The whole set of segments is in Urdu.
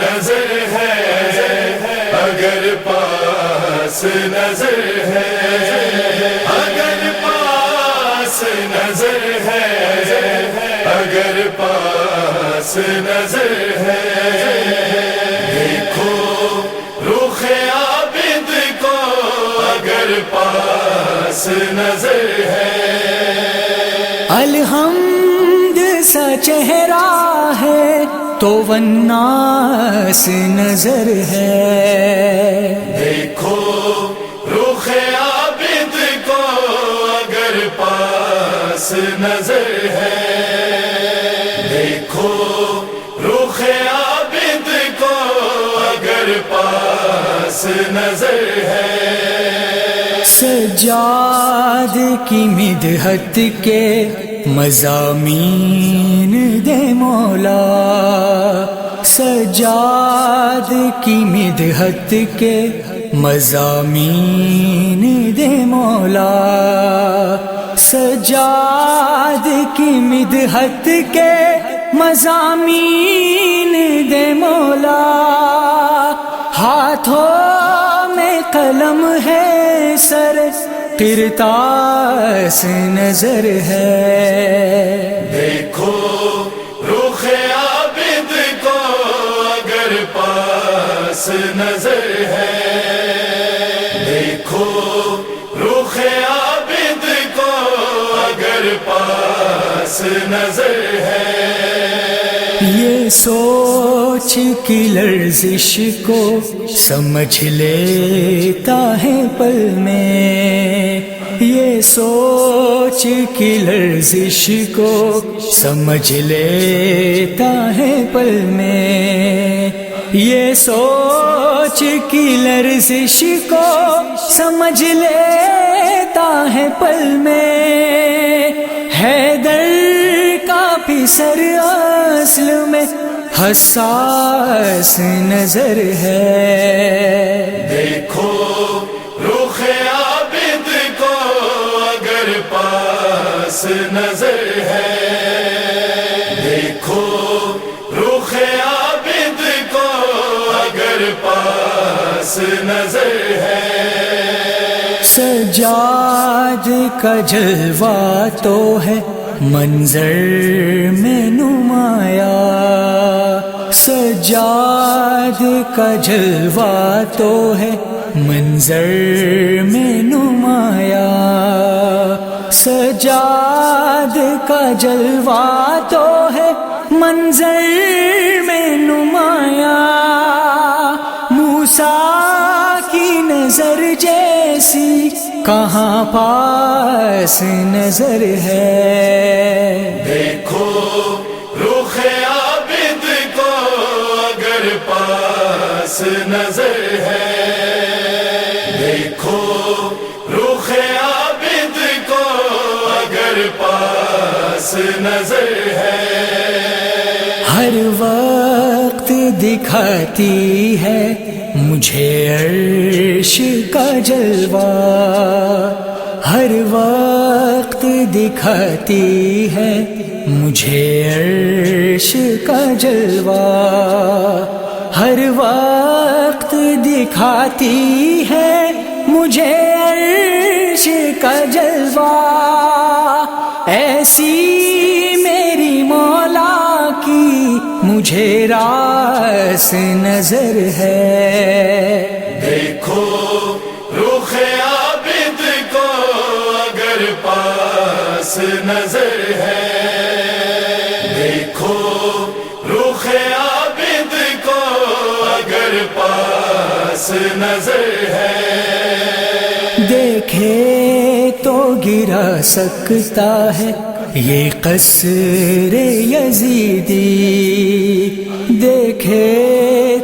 نظر ہے، اگر پاس نظر ہے، اگر پاس نظر ہے، اگر پاس نظر ہے، دیکھو رخ عابد کو اگر پاس نظر ہے۔ الحمد سا چہرہ ہے تو والناس نظر ہے، دیکھو رخ عابد کو اگر پاس نظر ہے، دیکھو رخ عابد کو اگر پاس نظر ہے۔ سجاد کی مدحت کے مضامین دے مولا، سجاد کی مدحت کے مضامین دے مولا، سجاد کی مدحت کے مضامین دے مولا، ہاتھوں میں قلم ہے سر قرطاس نظر ہے، دیکھو رخ عابد کو اگر پاس نظر ہے، دیکھو رخ عابد کو اگر پاس نظر ہے۔ یہ سوچ کی لرزش کو سمجھ لیتا ہے پل میں، یہ سوچ کی لرزش کو سمجھ لیتا ہے پل میں، یہ سوچ کی لرزش کو سمجھ لیتا ہے پل میں، حیدر کا پسر اصل میں حساس نظر ہے، دیکھو رخ عابد کو اگر پاس نظر ہے، دیکھو رخ عابد کو اگر پاس نظر ہے۔ سجاد کا جلوہ تو ہے منظر میں نمایاں، سجاد کا جلوہ تو ہے منظر میں نمایاں، سجاد کا جلوہ تو ہے منظر میں نمایاں، موسیٰ کی نظر جیسی کہاں پاس نظر ہے، دیکھو رخ عابد کو اگر پاس نظر ہے، دیکھو رخ عابد کو اگر پاس نظر ہے۔ ہر وقت دکھاتی ہے مجھے عرش کا جلوہ، ہر وقت دکھاتی ہے مجھے عرش کا جلوہ، ہر وقت دکھاتی ہے مجھے عرش کا جلوہ، ایسی میری مولا کی مجھے راس نظر ہے، دیکھو رخ عابد کو اگر پاس نظر ہے، دیکھو رخ عابد کو اگر پاس نظر ہے۔ دیکھے تو گرا سکتا ہے یہ قصر یزیدی، دیکھے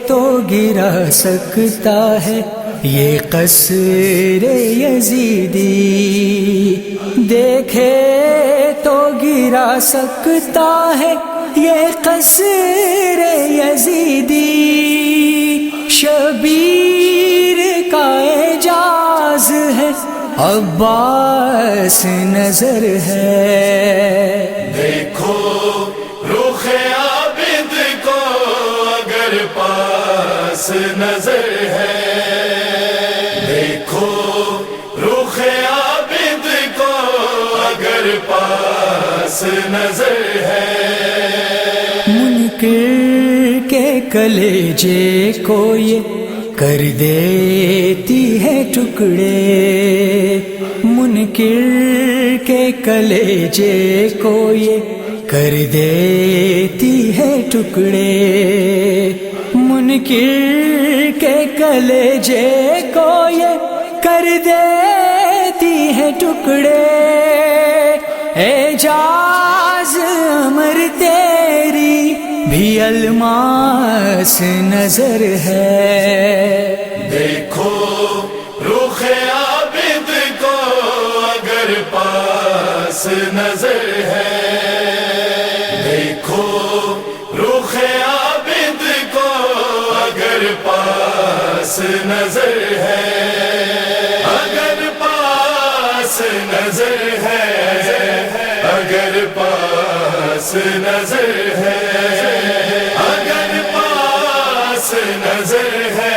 تو گرا سکتا ہے یہ قصر یزیدی، دیکھے تو گرا سکتا ہے یہ قصر یزیدی، شبیر کا اعجاز ہے عباس نظر ہے، دیکھو رخ عابد کو اگر پاس نظر ہے دیکھو رخ عابد کو اگر پاس نظر ہے منکر کے کلیجے کو یہ کر دیتی ہے ٹکڑے منکر کے کلیجے کو یہ کر دیتی ہے ٹکڑے منکر کے کلیجے کو یہ کر دیتی ہے ٹکڑے اعجاز امر تیری بھی الماس نظر ہے دیکھو رخ عابد کو اگر پاس نظر ہے دیکھو رخ عابد کو اگر پاس نظر ہے اگر پاس نظر ہے اگر پاس نظر ہے اگر پاس نظر ہے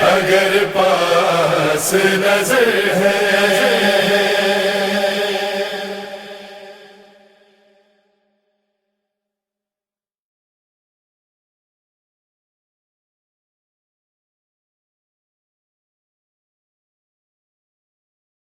اگر پاس نظر ہے